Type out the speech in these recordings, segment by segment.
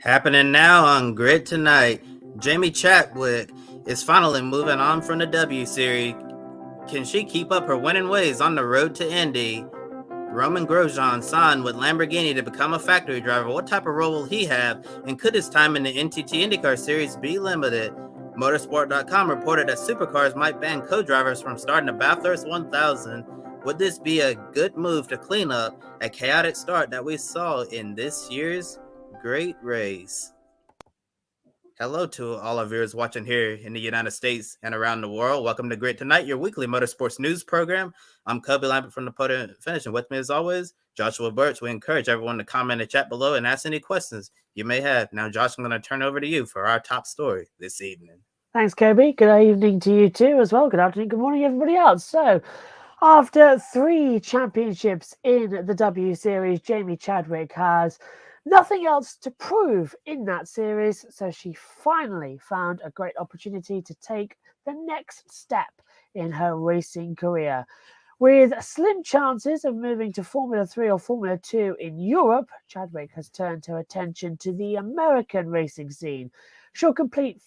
Happening now on Grid Tonight, Jamie Chadwick is finally moving on from the W Series. Can she keep up her winning ways on the road to Indy? Romain Grosjean signed with Lamborghini to become a factory driver. What type of role will he have? And could his time in the NTT IndyCar Series be limited? Motorsport.com reported that supercars might ban co-drivers from starting the Bathurst 1000. Would this be a good move to clean up a chaotic start that we saw in this year's great race? Hello to all our viewers watching here in the United States and around the world. Welcome to Grid Tonight, your weekly motorsports news program. I'm Kobe Lambeth from the Podium Finish, and with me as always, Joshua Burch. We encourage everyone to comment and chat below and ask any questions you may have. Now, Josh, I'm going to turn over to you for our top story this evening. Thanks, Kobe. Good evening to you too as well. Good afternoon, good morning, everybody else. So, after 3 championships in the W Series, Jamie Chadwick has nothing else to prove in that series, so she finally found a great opportunity to take the next step in her racing career. With slim chances of moving to Formula 3 or Formula 2 in Europe, Chadwick has turned her attention to the American racing scene. She'll complete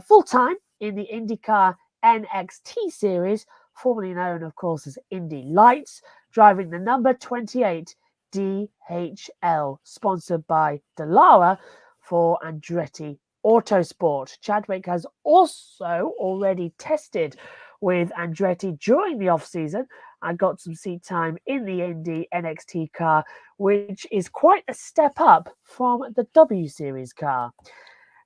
full-time in the IndyCar NXT series, formerly known, of course, as Indy Lights, driving the number 28 DHL, sponsored by Dallara for Andretti Autosport. Chadwick has also already tested with Andretti during the off-season and got some seat time in the Indy NXT car, which is quite a step up from the W Series car.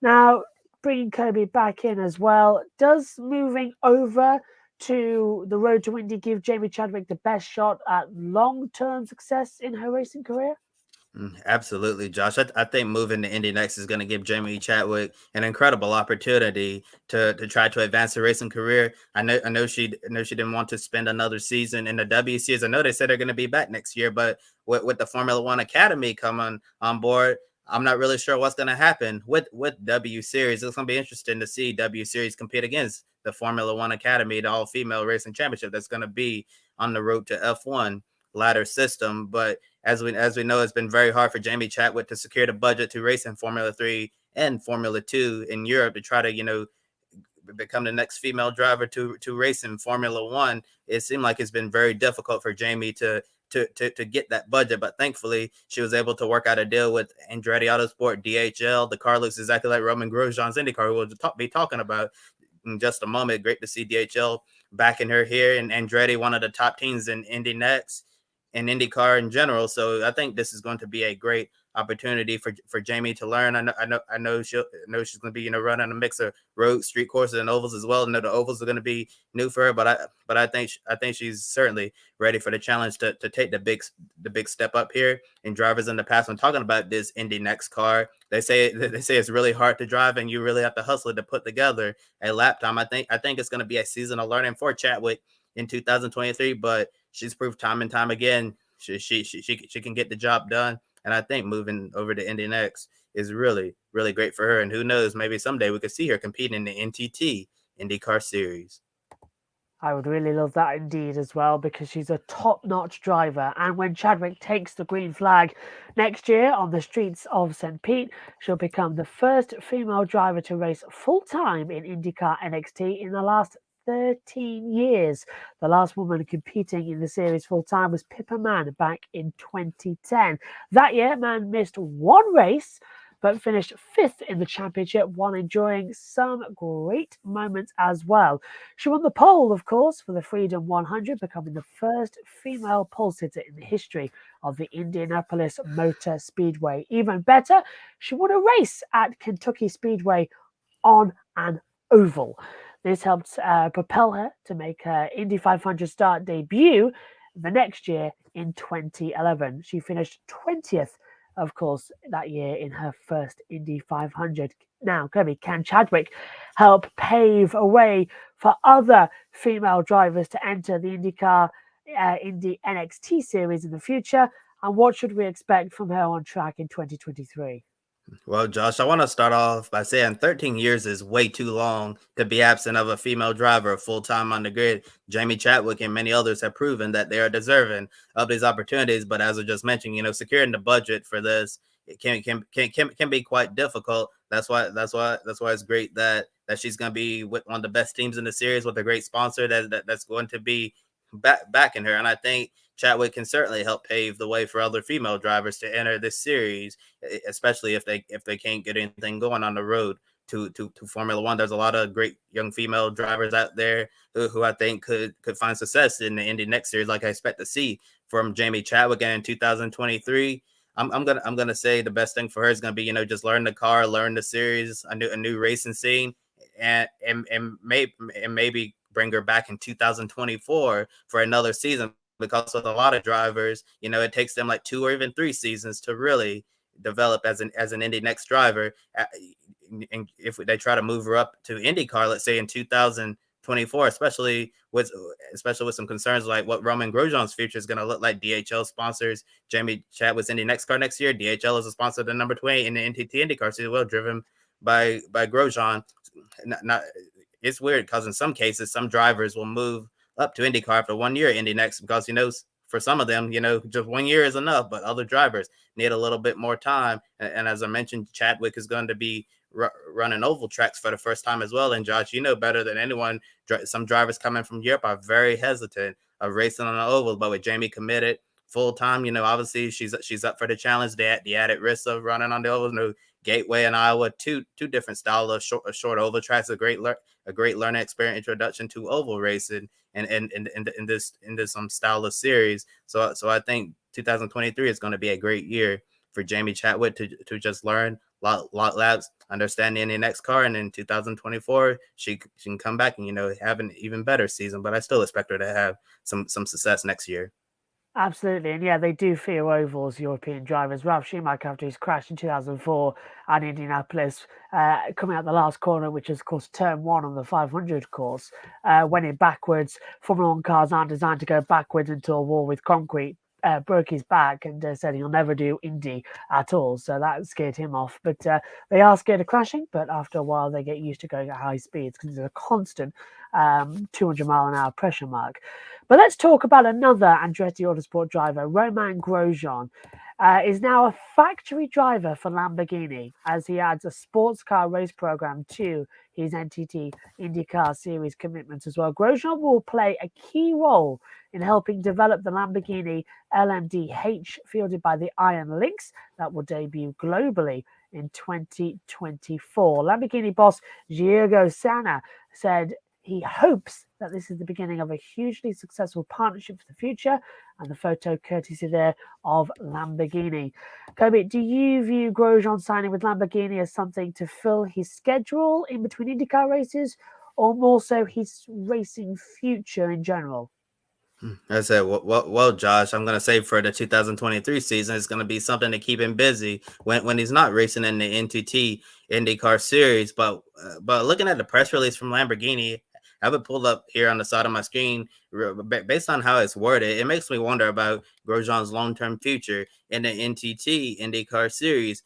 Now, bringing Kobe back in as well, does moving over to the Road to Indy give Jamie Chadwick the best shot at long-term success in her racing career? Absolutely, Josh. I think moving to Indy next is going to give Jamie Chadwick an incredible opportunity to try to advance her racing career. I know she didn't want to spend another season in the W Series. I know they said they're going to be back next year, but with the Formula One Academy coming on board, I'm not really sure what's going to happen with W Series. It's going to be interesting to see W Series compete against the Formula One Academy, the all-female racing championship that's going to be on the road to F1 ladder system. But as we know, it's been very hard for Jamie Chadwick to secure the budget to race in Formula 3 and Formula 2 in Europe to try to, become the next female driver to race in Formula 1. It seemed like it's been very difficult for Jamie to get that budget, but thankfully she was able to work out a deal with Andretti Autosport, DHL. The car looks exactly like Romain Grosjean's IndyCar, who we'll be talking about in just a moment. Great to see DHL backing her here, and Andretti, one of the top teams in Indy NXT and IndyCar in general. So I think this is going to be a great opportunity for Jamie to learn. I know she's going to be running a mix of road, street courses, and ovals as well. I know the ovals are going to be new for her, but I think she's certainly ready for the challenge to take the big step up here. And drivers in the past, when talking about this Indy NXT car, they say it's really hard to drive, and you really have to hustle to put together a lap time. I think it's going to be a season of learning for Chadwick in 2023, but she's proved time and time again she can get the job done. And I think moving over to Indy NXT is really, really great for her. And who knows, maybe someday we could see her competing in the NTT IndyCar Series. I would really love that indeed as well, because she's a top-notch driver. And when Chadwick takes the green flag next year on the streets of St. Pete, she'll become the first female driver to race full-time in IndyCar NXT in the last 13 years. The last woman competing in the series full-time was Pippa Mann back in 2010. That year, Mann missed one race, but finished 5th in the championship while enjoying some great moments as well. She won the pole, of course, for the Freedom 100, becoming the first female pole sitter in the history of the Indianapolis Motor Speedway. Even better, she won a race at Kentucky Speedway on an oval. This helped propel her to make her Indy 500 start debut the next year in 2011. She finished 20th, of course, that year in her first Indy 500. Now, Kobe, can Chadwick help pave a way for other female drivers to enter the IndyCar Indy NXT series in the future? And what should we expect from her on track in 2023? Well, Josh, I want to start off by saying 13 years is way too long to be absent of a female driver full-time on the grid. Jamie Chadwick and many others have proven that they are deserving of these opportunities. But as I just mentioned, securing the budget for this it can be quite difficult. That's why it's great that she's going to be with one of the best teams in the series with a great sponsor that's going to be backing her. And I think Chadwick can certainly help pave the way for other female drivers to enter this series, especially if they can't get anything going on the road to Formula One. There's a lot of great young female drivers out there who I think could find success in the Indy NXT series, like I expect to see from Jamie Chadwick. And in 2023, I'm gonna say the best thing for her is gonna be, just learn the car, learn the series, a new racing scene, and maybe bring her back in 2024 for another season. Because with a lot of drivers, it takes them like 2 or even 3 seasons to really develop as an Indy NXT driver. And if they try to move her up to IndyCar, let's say in 2024, especially with some concerns like what Romain Grosjean's future is going to look like. DHL sponsors Jamie Chadwick's Indy NXT car next year. DHL is a sponsor of the number 20 in the NTT IndyCar series, well, driven by Grosjean. It's weird because in some cases, some drivers will move up to IndyCar after 1 year Indy NXT because, for some of them, just 1 year is enough, but other drivers need a little bit more time. And as I mentioned, Chadwick is going to be running oval tracks for the first time as well. And Josh, better than anyone, some drivers coming from Europe are very hesitant of racing on the oval, but with Jamie committed full time, obviously she's up for the challenge. The added risk of running on the oval. Gateway and Iowa, two different styles of short oval tracks, a great learning experience, introduction to oval racing and in this style of series. So I think 2023 is going to be a great year for Jamie Chadwick to just learn lot laps, understand the next car, and in 2024 she can come back and have an even better season. But I still expect her to have some success next year. Absolutely, and yeah, they do fear ovals, European drivers. Ralf Schumacher, after his crash in 2004 at Indianapolis, coming out the last corner, which is, of course, turn 1 on the 500 course, went in backwards. Formula One cars aren't designed to go backwards into a wall with concrete. Broke his back and said he'll never do Indy at all. So that scared him off. But they are scared of crashing, but after a while they get used to going at high speeds because it's a constant 200-mile-an-hour pressure mark. But let's talk about another Andretti Autosport driver. Romain Grosjean is now a factory driver for Lamborghini as he adds a sports car race program to his NTT IndyCar Series commitments as well. Grosjean will play a key role in helping develop the Lamborghini LMDH fielded by the Iron Lynx that will debut globally in 2024. Lamborghini boss Diego Sana said he hopes that this is the beginning of a hugely successful partnership for the future, and the photo courtesy there of Lamborghini. Kobe, do you view Grosjean signing with Lamborghini as something to fill his schedule in between IndyCar races, or more so his racing future in general? I said, well, Josh, I'm going to say for the 2023 season, it's going to be something to keep him busy when he's not racing in the NTT IndyCar series. But looking at the press release from Lamborghini, I have it pulled up here on the side of my screen. Based on how it's worded, it makes me wonder about Grosjean's long-term future in the NTT IndyCar series.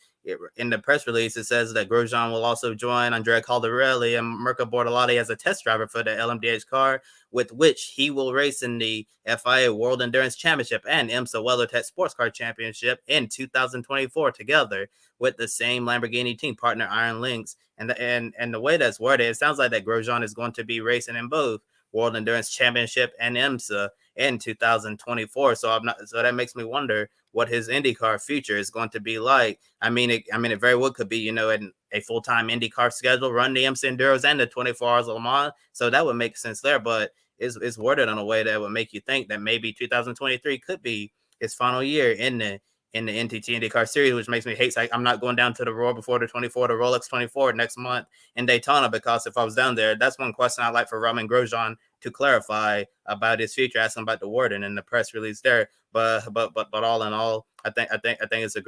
In the press release, it says that Grosjean will also join Andrea Caldarelli and Mirko Bortolotti as a test driver for the LMDH car, with which he will race in the FIA World Endurance Championship and IMSA WeatherTech Sports Car Championship in 2024 together with the same Lamborghini team partner Iron Lynx. And the way that's worded, it sounds like that Grosjean is going to be racing in both World Endurance Championship and IMSA in 2024. So that makes me wonder what his IndyCar future is going to be like. I mean, it very well could be, in a full-time IndyCar schedule, run the IMSA Enduros and the 24 Hours of Le Mans. So that would make sense there, but it's worded in a way that would make you think that maybe 2023 could be his final year in the NTT IndyCar series, which makes me hate. I'm not going down to the Royal before the 24, the Rolex 24 next month in Daytona, because if I was down there, that's one question I'd like for Romain Grosjean to clarify about his future, asking about the wording in the press release there. But all in all, I think it's a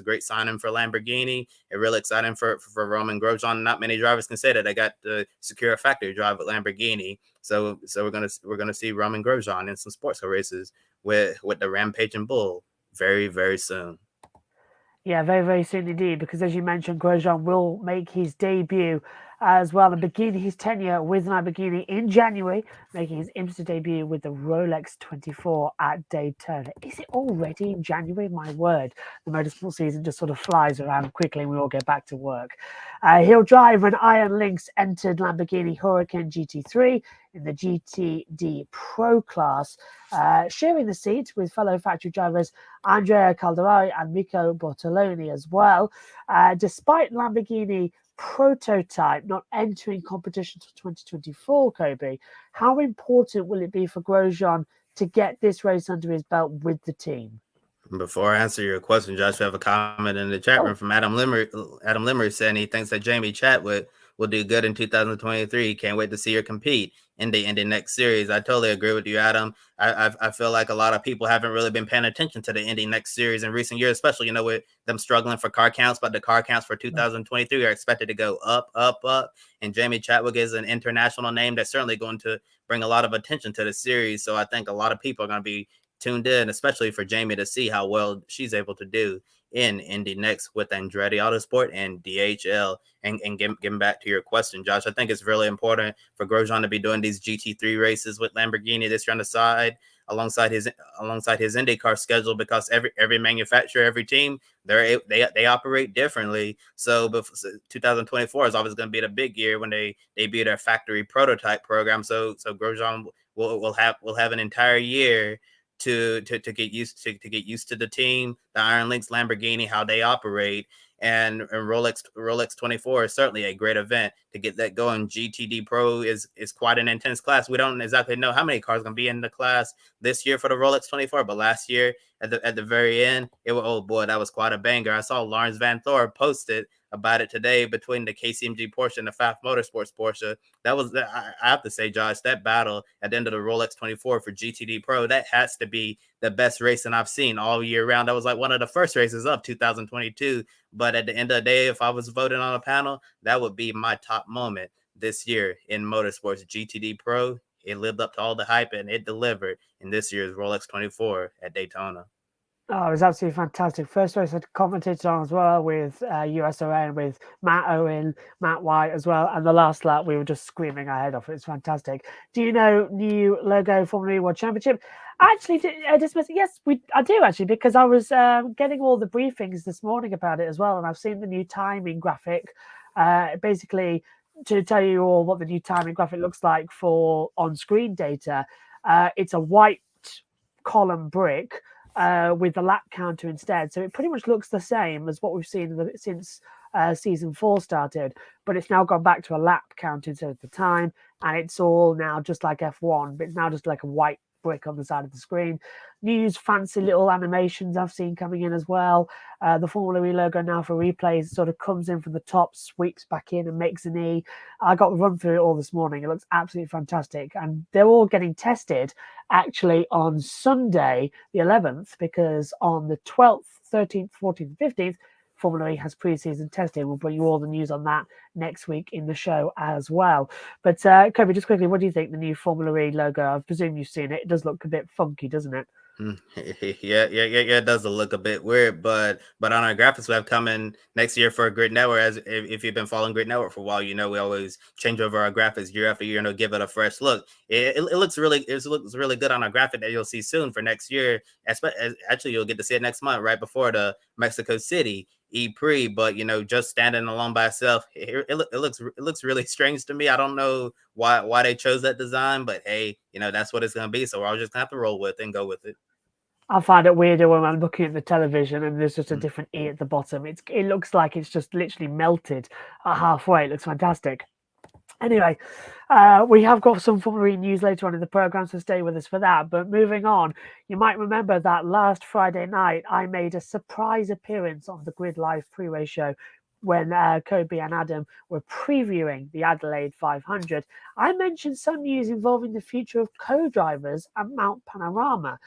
great signing for Lamborghini. It's really exciting for Romain Grosjean. Not many drivers can say that they got to secure a factory drive with Lamborghini. So we're gonna see Romain Grosjean in some sports car races with the Rampaging Bull very, very soon. Yeah, very, very soon indeed, because as you mentioned, Grosjean will make his debut as well and begin his tenure with Lamborghini in January, making his IMSA debut with the Rolex 24 at Daytona. Is it already in January? My word, the motorsport season just sort of flies around quickly and we all get back to work. He'll drive an Iron Lynx entered Lamborghini Huracan GT3 in the GTD Pro class, sharing the seat with fellow factory drivers Andrea Calderari and Mico Bortoloni as well. Despite Lamborghini prototype not entering competition until 2024, Kobe, how important will it be for Grosjean to get this race under his belt with the team? Before I answer your question, Josh, we have a comment in the chat room from Adam Limmer. Adam Limmer saying he thinks that Jamie Chadwick will do good in 2023. Can't wait to see her compete in the Indy NXT series. I totally agree with you, Adam. I feel like a lot of people haven't really been paying attention to the Indy NXT series in recent years, especially, with them struggling for car counts, but the car counts for 2023 are expected to go up, up, up. And Jamie Chadwick is an international name that's certainly going to bring a lot of attention to the series. So I think a lot of people are going to be tuned in, especially for Jamie to see how well she's able to do in Indy NXT with Andretti Autosport and DHL. And getting back to your question, Josh, I think it's really important for Grosjean to be doing these GT3 races with Lamborghini this year on the side, alongside his IndyCar schedule, because every manufacturer, every team, they operate differently. So 2024 is always going to be the big year when they debut their factory prototype program. So Grosjean will have an entire year to get used to the team, the Iron Lynx, Lamborghini, how they operate. And Rolex 24 is certainly a great event to get that going. GTD Pro is quite an intense class. We don't exactly know how many cars are going to be in the class this year for the Rolex 24, but last year at the very end, oh boy, that was quite a banger. I saw Lawrence Van Thor posted about it today between the KCMG Porsche and the Pfaff Motorsports Porsche. That was, I have to say, Josh, that battle at the end of the Rolex 24 for GTD Pro, that has to be the best racing I've seen all year round. That was like one of the first races of 2022. But at the end of the day, if I was voting on a panel, that would be my top moment this year in motorsports. GTD Pro, it lived up to all the hype and it delivered in this year's Rolex 24 at Daytona. Oh, it was absolutely fantastic. First race I commented on as well with USOA and with Matt Owen, Matt White as well. And the last lap, we were just screaming our head off. It's fantastic. Do you know new logo Formula E World Championship? Actually, yes, I do actually, because I was getting all the briefings this morning about it as well. And I've seen the new timing graphic, basically to tell you all what the new timing graphic looks like for on-screen data. It's a white column brick with the lap counter instead. So it pretty much looks the same as what we've seen since season 4 started, but it's now gone back to a lap count instead of the time, and it's all now just like F1, but it's now just like a white brick on the side of the screen. News, fancy little animations I've seen coming in as well. The Formula E logo now for replays sort of comes in from the top, sweeps back in and makes an E. I got run through it all this morning. It looks absolutely fantastic. And they're all getting tested actually on Sunday, the 11th, because on the 12th, 13th, 14th, 15th, Formula E has pre-season testing. We'll bring you all the news on that next week in the show as well. But Kobe, just quickly, what do you think the new Formula E logo? I presume you've seen it. It does look a bit funky, doesn't it? Yeah. It does look a bit weird, but on our graphics we have coming next year for Grid Network. As if you've been following Grid Network for a while, we always change over our graphics year after year and give it a fresh look. It looks really good on our graphic that you'll see soon for next year. Actually, you'll get to see it next month, right before the Mexico City E-Prix. But just standing alone by itself, it looks really strange to me. I don't know why they chose that design, but hey, that's what it's gonna be. So we're all just gonna have to roll with it and go with it. I find it weirder when I'm looking at the television and there's just a different E at the bottom. It looks like it's just literally melted halfway. It looks fantastic. Anyway, we have got some Formula E news later on in the program, so stay with us for that. But moving on, you might remember that last Friday night, I made a surprise appearance on the Grid Live pre-race show when Kobe and Adam were previewing the Adelaide 500. I mentioned some news involving the future of co-drivers at Mount Panorama.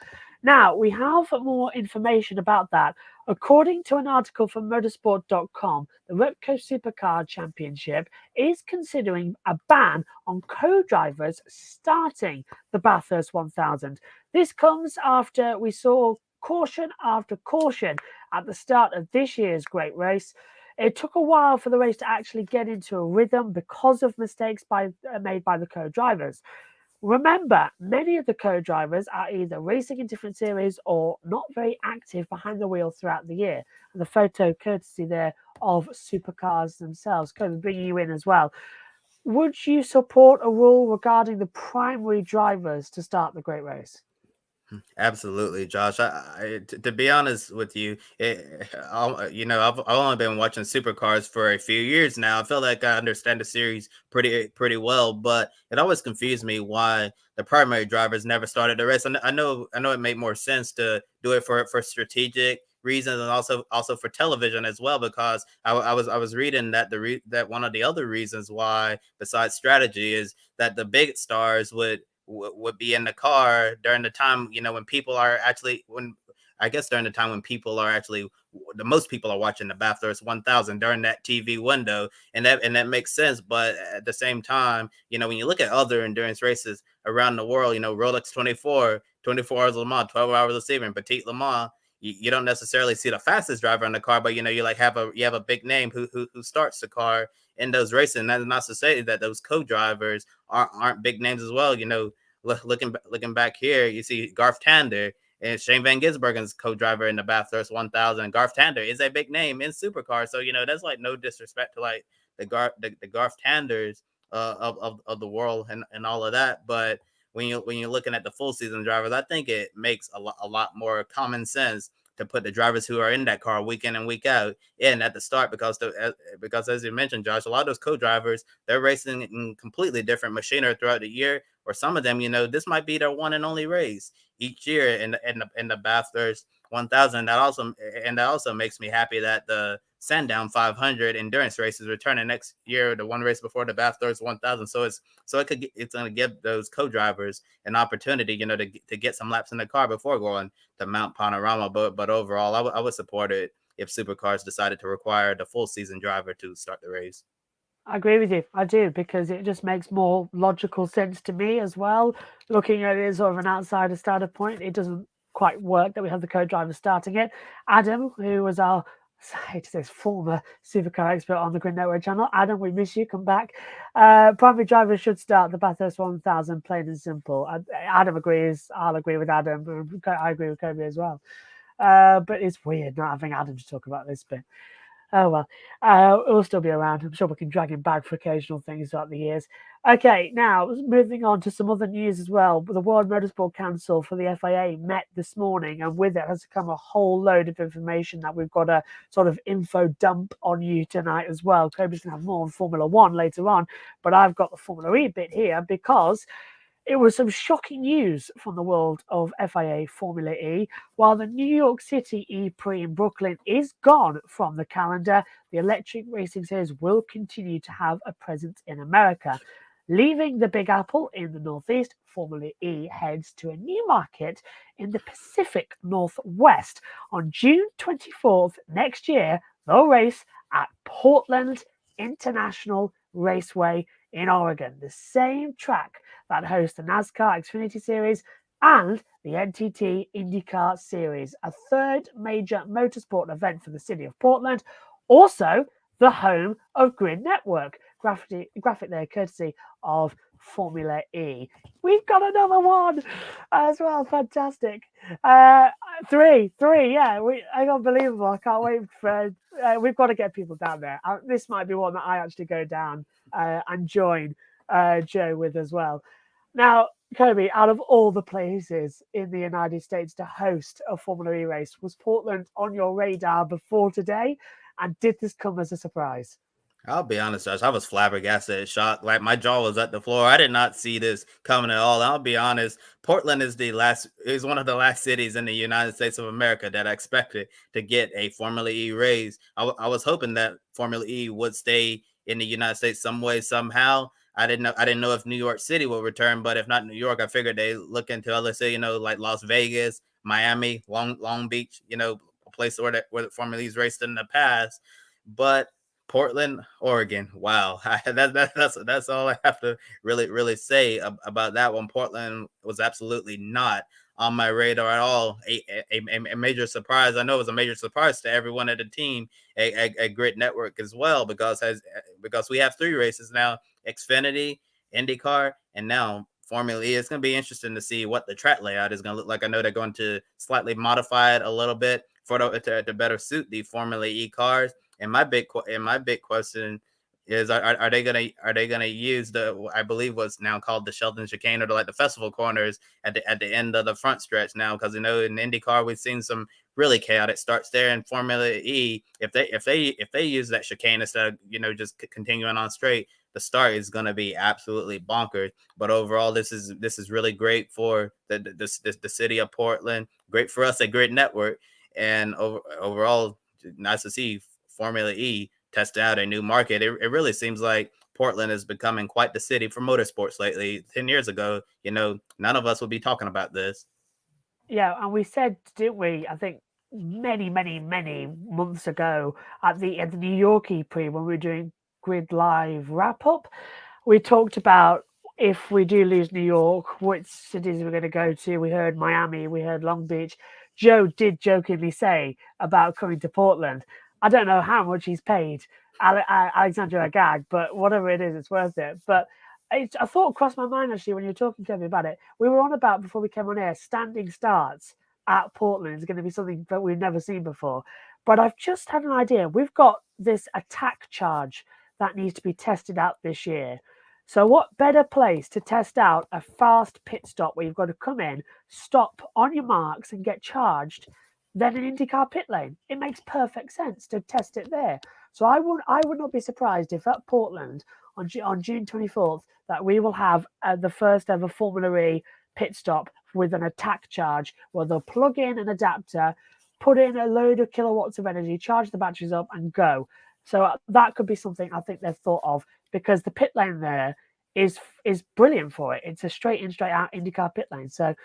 Now, we have more information about that. According to an article from motorsport.com, the Repco Supercar Championship is considering a ban on co-drivers starting the Bathurst 1000. This comes after we saw caution after caution at the start of this year's great race. It took a while for the race to actually get into a rhythm because of mistakes made by the co-drivers. Remember, many of the co-drivers are either racing in different series or not very active behind the wheel throughout the year. And the photo courtesy there of supercars themselves. Kobe, bringing you in as well. Would you support a rule regarding the primary drivers to start the great race? Absolutely, Josh. To be honest with you, I've only been watching supercars for a few years now. I feel like I understand the series pretty well, but it always confused me why the primary drivers never started the race. And I know it made more sense to do it for strategic reasons and also for television as well, because I was reading that that one of the other reasons why, besides strategy, is that the big stars would be in the car during the time, when people are actually, when I guess during the time when people are actually, the most people are watching the Bathurst 1000 during that TV window, and that makes sense. But at the same time, when you look at other endurance races around the world, Rolex 24 hours of Le Mans, 12 hours of Sebring, Petit Le Mans, you don't necessarily see the fastest driver in the car, but you like you have a big name who starts the car in those races. And that's not to say that those co-drivers aren't big names as well. Looking back here, you see Garth Tander and Shane Van Gisbergen's co-driver in the Bathurst 1000. Garth Tander is a big name in supercars, so that's like no disrespect to like the Garth Tanders of the world and all of that. But when you're looking at the full season drivers, I think it makes a lot more common sense to put the drivers who are in that car week in and week out in at the start, because as you mentioned, Josh, a lot of those co-drivers, they're racing in completely different machinery throughout the year, or some of them, this might be their one and only race each year in the Bathurst 1000. That also makes me happy that the Sandown 500 endurance race is returning next year, the one race before the Bathurst 1000. It's going to give those co-drivers an opportunity, to get some laps in the car before going to Mount Panorama. But overall, I would support it if supercars decided to require the full season driver to start the race. I agree with you. I do, because it just makes more logical sense to me as well. Looking at it as sort of an outsider starter point, it doesn't quite work that we have the co-driver starting it. Adam, who was our, I hate to say, former supercar expert on the GRIDnet Network channel. Adam, we miss you. Come back. Primary drivers should start the Bathurst 1000, plain and simple. Adam agrees. I'll agree with Adam. I agree with Kobe as well. But it's weird not having Adam to talk about this bit. Oh well, he'll still be around. I'm sure we can drag him back for occasional things throughout the years. Okay, now moving on to some other news as well. The World Motorsport Council for the FIA met this morning, and with it has come a whole load of information that we've got a sort of info dump on you tonight as well. Kobe's going to have more on Formula One later on, but I've got the Formula E bit here because it was some shocking news from the world of FIA Formula E. While the New York City E-Prix in Brooklyn is gone from the calendar, the electric racing series will continue to have a presence in America. Leaving the Big Apple in the Northeast, Formula E heads to a new market in the Pacific Northwest. On June 24th next year, they'll race at Portland International Raceway in Oregon, the same track that hosts the NASCAR Xfinity Series and the NTT IndyCar Series, a third major motorsport event for the city of Portland, also the home of Grid Network. Graphic there, courtesy of Formula E. We've got another one as well. Fantastic. Three, yeah. Unbelievable. I can't wait for. We've got to get people down there. This might be one that I actually go down and join Joe with as well. Now, Kobe, out of all the places in the United States to host a Formula E race, was Portland on your radar before today? And did this come as a surprise? I'll be honest, Josh. I was flabbergasted, shocked. Like my jaw was at the floor. I did not see this coming at all. I'll be honest. Portland is one of the last cities in the United States of America that I expected to get a Formula E race. I was hoping that Formula E would stay in the United States some way, somehow. I didn't know if New York City will return, but if not New York, I figured they look into other cities, like Las Vegas, Miami, Long Beach, a place where the Formula E's raced in the past. But Portland, Oregon. Wow, that's all I have to really say about that one. Portland was absolutely not on my radar at all. A major surprise. I know it was a major surprise to everyone at the team at Grid Network as well, because we have 3 races now: Xfinity, IndyCar, and now Formula E. It's going to be interesting to see what the track layout is going to look like. I know they're going to slightly modify it a little bit to better suit the Formula E cars. And my big question is, are they gonna use the, I believe what's now called the Shelton chicane, or the festival corners at the end of the front stretch now? Because in IndyCar we've seen some really chaotic starts there. In Formula E, if they use that chicane instead of just continuing on straight, the start is going to be absolutely bonkers. But overall, this is really great for the city of Portland, great for us at Grid Network, and overall, nice to see Formula E test out a new market. It really seems like Portland is becoming quite the city for motorsports lately. 10 years ago, none of us would be talking about this. Yeah, and we said, didn't we? I think many, many, many months ago at the New York EP when we were doing Grid Live wrap up, we talked about if we do lose New York, which cities we're going to go to. We heard Miami, we heard Long Beach. Joe did jokingly say about coming to Portland. I don't know how much he's paid Alexandra Agag, but whatever it is, it's worth it. But a thought crossed my mind actually when you were talking to me about it. We were on about, before we came on air, standing starts at Portland is going to be something that we've never seen before. But I've just had an idea. We've got this attack charge that needs to be tested out this year. So what better place to test out a fast pit stop where you've got to come in, stop on your marks and get charged than an IndyCar pit lane? It makes perfect sense to test it there. So I would not be surprised if at Portland on June 24th that we will have the first ever Formula E pit stop with an attack charge where they'll plug in an adapter, put in a load of kilowatts of energy, charge the batteries up and go. So that could be something I think they've thought of, because the pit lane there is brilliant for it. It's a straight in, straight out IndyCar pit lane. So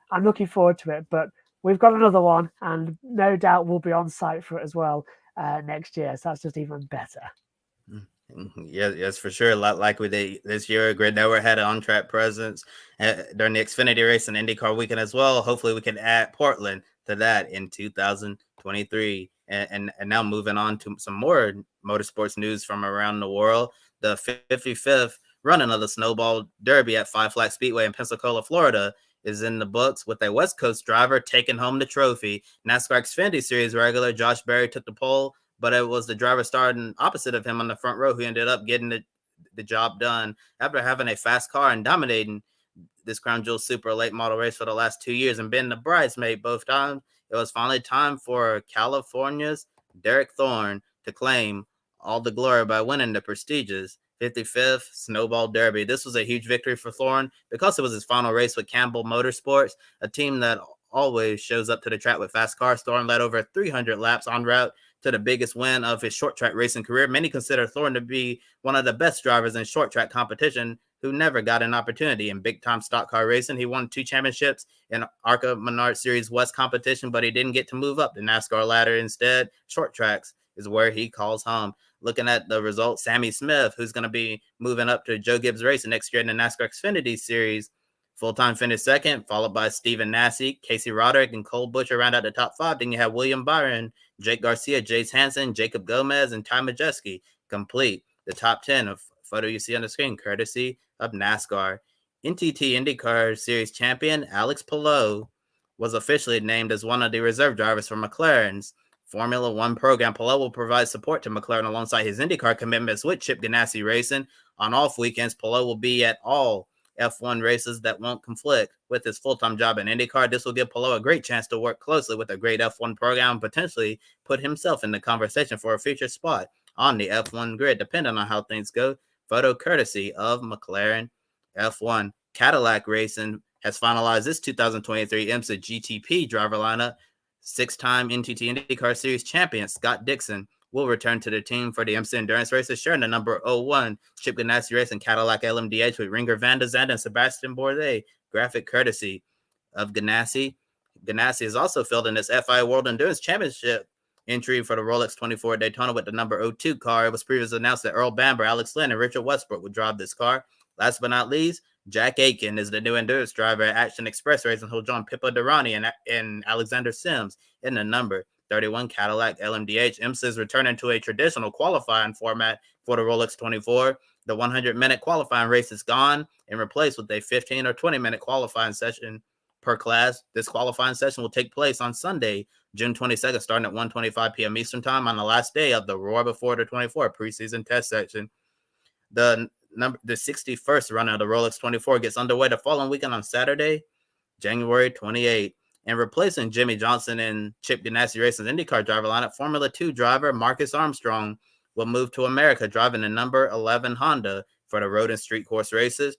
I'm looking forward to it. But we've got another one, and no doubt we'll be on site for it as well next year. So that's just even better. Yes, for sure. Like we did this year, Grid Network had an on-track presence during the Xfinity race and IndyCar weekend as well. Hopefully we can add Portland to that in 2023. And now moving on to some more motorsports news from around the world. The 55th running of the Snowball Derby at Five Flags Speedway in Pensacola, Florida is in the books, with a West Coast driver taking home the trophy. NASCAR Xfinity Series regular Josh Berry took the pole, but it was the driver starting opposite of him on the front row who ended up getting the job done after having a fast car and dominating this Crown Jewel Super late model race for the last 2 years and been the bridesmaid both times. It was finally time for California's Derek Thorne to claim all the glory by winning the prestigious 55th Snowball Derby. This was a huge victory for Thorne because it was his final race with Campbell Motorsports, a team that always shows up to the track with fast cars. Thorne led over 300 laps en route to the biggest win of his short track racing career. Many consider Thorne to be one of the best drivers in short track competition who never got an opportunity in big time stock car racing. He won 2 championships in ARCA Menard Series West competition, but he didn't get to move up the NASCAR ladder. Instead, short tracks is where he calls home. Looking at the results, Sammy Smith, who's going to be moving up to Joe Gibbs Racing next year in the NASCAR Xfinity Series, full-time finished second, followed by Stephen Nasse, Casey Roderick, and Cole Butcher round out the top 5. Then you have William Byron, Jake Garcia, Jace Hansen, Jacob Gomez, and Ty Majeski complete the top 10 of photo you see on the screen, courtesy of NASCAR. NTT IndyCar Series champion Alex Palou was officially named as one of the reserve drivers for McLaren's Formula One program. Palou will provide support to McLaren alongside his IndyCar commitments with Chip Ganassi Racing. On off weekends, Palou will be at all F1 races that won't conflict with his full-time job in IndyCar. This will give Palou a great chance to work closely with a great F1 program and potentially put himself in the conversation for a future spot on the F1 grid, depending on how things go. Photo courtesy of McLaren F1. Cadillac Racing has finalized this 2023 IMSA GTP driver lineup. 6-time NTT IndyCar Series champion Scott Dixon will return to the team for the IMSA Endurance races, sharing the number 01 Chip Ganassi Racing Cadillac LMDH with Ringer Van de Zandt and Sebastian Bourdais. Graphic courtesy of Ganassi. Ganassi is also filled in this FIA World Endurance Championship entry for the Rolex 24 Daytona with the number 02 car. It was previously announced that Earl Bamber, Alex Lynn, and Richard Westbrook would drive this car. Last but not least, Jack Aiken is the new endurance driver at Action Express Racing. He'll join Pippo Durrani and Alexander Sims in the number 31 Cadillac LMDH. IMSA is returning to a traditional qualifying format for the Rolex 24. The 100-minute qualifying race is gone and replaced with a 15 or 20-minute qualifying session per class. This qualifying session will take place on Sunday, June 22nd, starting at 1:25 p.m. Eastern Time on the last day of the Roar Before the 24 preseason test section. The 61st run of the Rolex 24 gets underway the following weekend on Saturday, January 28th. And replacing Jimmy Johnson and Chip Ganassi Racing's IndyCar driver lineup, Formula 2 driver Marcus Armstrong will move to America driving the number 11 Honda for the road and street course races.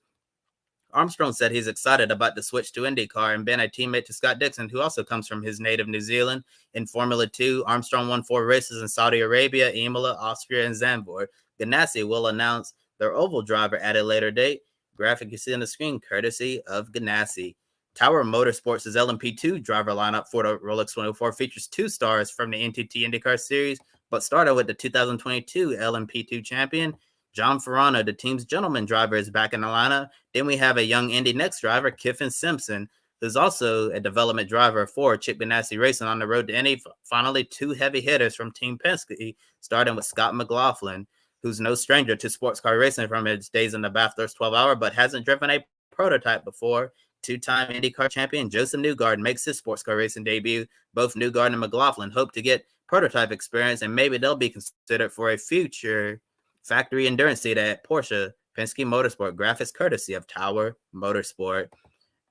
Armstrong said he's excited about the switch to IndyCar and been a teammate to Scott Dixon, who also comes from his native New Zealand. In Formula 2, Armstrong won 4 races in Saudi Arabia, Imola, Austria, and Zandvoort. Ganassi will announce their oval driver at a later date. Graphic you see on the screen, courtesy of Ganassi. Tower Motorsports' LMP2 driver lineup for the Rolex 24 features 2 stars from the NTT IndyCar Series, but started with the 2022 LMP2 champion, John Ferrano, the team's gentleman driver, is back in the lineup. Then we have a young INDY NXT driver, Kiffin Simpson, who's also a development driver for Chip Ganassi Racing on the road to Indy. Finally, 2 heavy hitters from Team Penske, starting with Scott McLaughlin, who's no stranger to sports car racing from his days in the Bathurst 12-hour, but hasn't driven a prototype before. 2-time IndyCar champion Joseph Newgarden makes his sports car racing debut. Both Newgarden and McLaughlin hope to get prototype experience, and maybe they'll be considered for a future factory endurance seat at Porsche Penske Motorsport. Graphics courtesy of Tower Motorsport.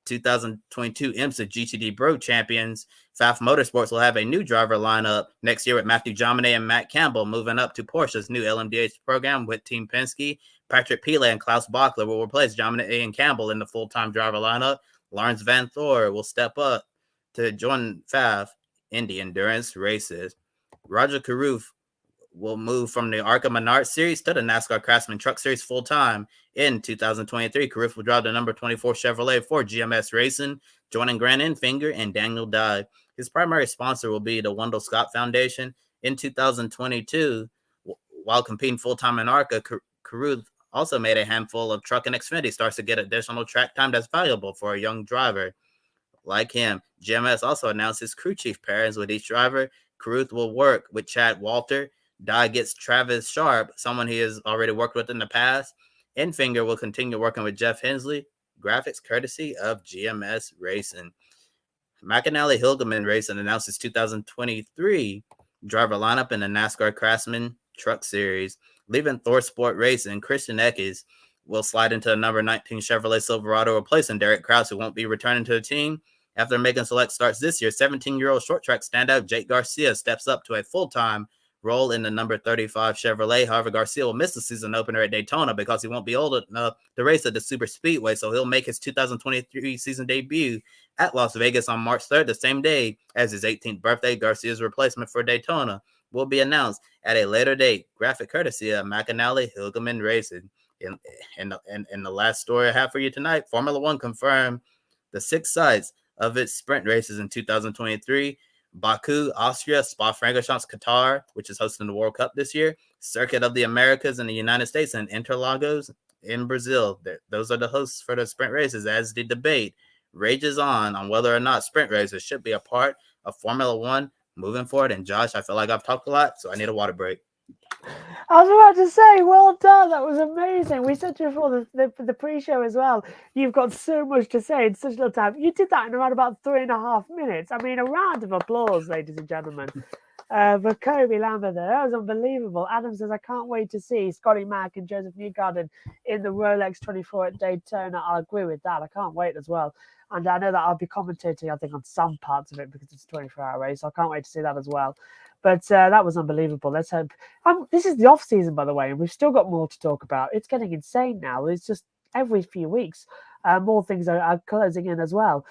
2022 IMSA GTD Pro champions Pfaff Motorsports will have a new driver lineup next year with Matthew Jomine and Matt Campbell moving up to Porsche's new LMDH program with Team Penske. Patrick Pilet and Klaus Bachler will replace Jomine and Campbell in the full-time driver lineup. Lawrence Van Thor will step up to join Pfaff Indy Endurance races. Roger Caruth will move from the ARCA Menard Series to the NASCAR Craftsman Truck Series full-time in 2023. Caruth will drive the number 24 Chevrolet for GMS Racing, joining Grant Enfinger and Daniel Dye. His primary sponsor will be the Wendell Scott Foundation. In 2022, while competing full-time in ARCA, Caruth also made a handful of truck and Xfinity starts to get additional track time that's valuable for a young driver like him. GMS also announced his crew chief pairings with each driver. Caruth will work with Chad Walter. Dye gets Travis Sharp, someone he has already worked with in the past. Enfinger will continue working with Jeff Hensley. Graphics courtesy of GMS Racing. McAnally Hilgeman Racing announced his 2023 driver lineup in the NASCAR Craftsman Truck Series. Leaving Thor Sport Racing, Christian Eckes will slide into the number 19 Chevrolet Silverado, replacing Derek Krause, who won't be returning to the team. After making select starts this year, 17-year-old short track standout Jake Garcia steps up to a full-time role in the number 35 Chevrolet. However, Garcia will miss the season opener at Daytona because he won't be old enough to race at the Super Speedway, so he'll make his 2023 season debut at Las Vegas on March 3rd, the same day as his 18th birthday. Garcia's replacement for Daytona will be announced at a later date. Graphic courtesy of McAnally Hilgeman Racing. In the last story I have for you tonight, Formula One confirmed the 6 sites of its sprint races in 2023. Baku, Austria, Spa-Francorchamps, Qatar, which is hosting the World Cup this year, Circuit of the Americas in the United States, and Interlagos in Brazil. Those are the hosts for the sprint races, as the debate rages on whether or not sprint races should be a part of Formula One moving forward. And Josh, I feel like I've talked a lot, so I need a water break. I was about to say, well done. That was amazing. We said before the pre-show as well. You've got so much to say in such little time. You did that in around about 3.5 minutes. I mean, a round of applause, ladies and gentlemen. For Kobe Lambeth there. That was unbelievable. Adam says, I can't wait to see Scotty Mack and Joseph Newgarden in the Rolex 24 at Daytona. I'll agree with that. I can't wait as well. And I know that I'll be commentating, I think, on some parts of it because it's a 24-hour race. So I can't wait to see that as well. But that was unbelievable. Let's hope. This is the off season, by the way, and we've still got more to talk about. It's getting insane now. It's just every few weeks, more things are closing in as well.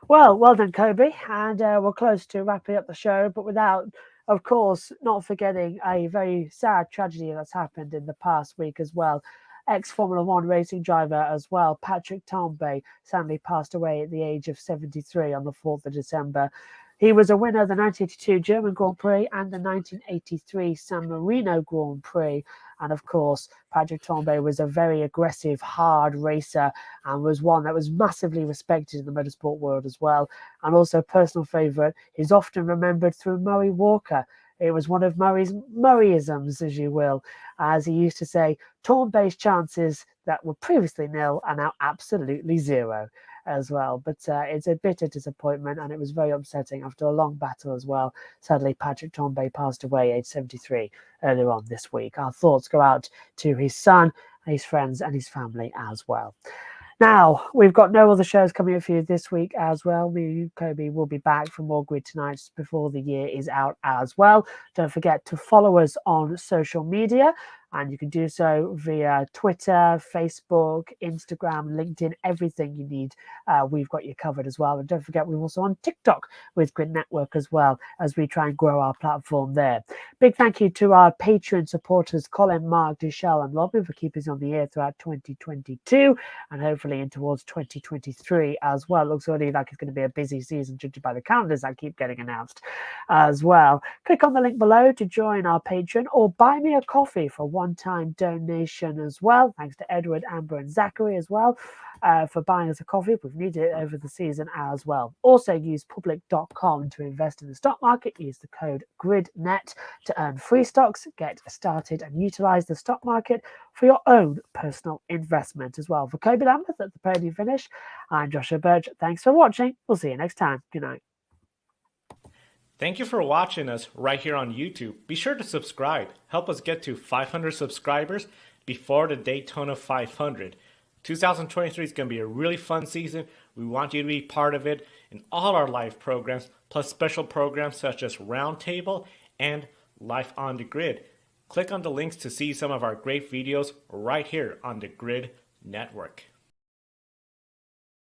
Well done, Kobe. And we're close to wrapping up the show, but without, of course, not forgetting a very sad tragedy that's happened in the past week as well. Ex-Formula One racing driver as well, Patrick Tambay, sadly passed away at the age of 73 on the 4th of December. He was a winner of the 1982 German Grand Prix and the 1983 San Marino Grand Prix. And of course, Patrick Tambay was a very aggressive, hard racer and was one that was massively respected in the motorsport world as well. And also a personal favourite, he's often remembered through Murray Walker. It was one of Murray's Murrayisms, as you will, as he used to say, Tambay's chances that were previously nil are now absolutely zero as well. But it's a bitter disappointment, and it was very upsetting after a long battle as well. Sadly, Patrick Tambay passed away aged 73 earlier on this week. Our thoughts go out to his son, his friends, and his family as well. Now, we've got no other shows coming up for you this week as well. Me and Kobe will be back for more Grid Tonight before the year is out as well. Don't forget to follow us on social media, and you can do so via Twitter, Facebook, Instagram, LinkedIn, everything you need. We've got you covered as well. And don't forget, we're also on TikTok with Grid Network as well, as we try and grow our platform there. Big thank you to our Patreon supporters, Colin, Mark, Dushel, and Robin, for keeping us on the air throughout 2022 and hopefully in towards 2023 as well. Looks already like it's going to be a busy season, judging by the calendars that keep getting announced as well. Click on the link below to join our Patreon or buy me a coffee for one-time donation as well. Thanks to Edward, Amber, and Zachary as well for buying us a coffee. We've needed it over the season as well. Also use public.com to invest in the stock market. Use the code GRIDnet to earn free stocks, get started, and utilize the stock market for your own personal investment as well. For Kobe Lambeth at the Podium Finish, I'm Joshua Burch. Thanks for watching. We'll see you next time. Good night. Thank you for watching us right here on YouTube. Be sure to subscribe. Help us get to 500 subscribers before the Daytona 500. 2023 is going to be a really fun season. We want you to be part of it in all our live programs, plus special programs such as Roundtable and Life on the Grid. Click on the links to see some of our great videos right here on the Grid Network.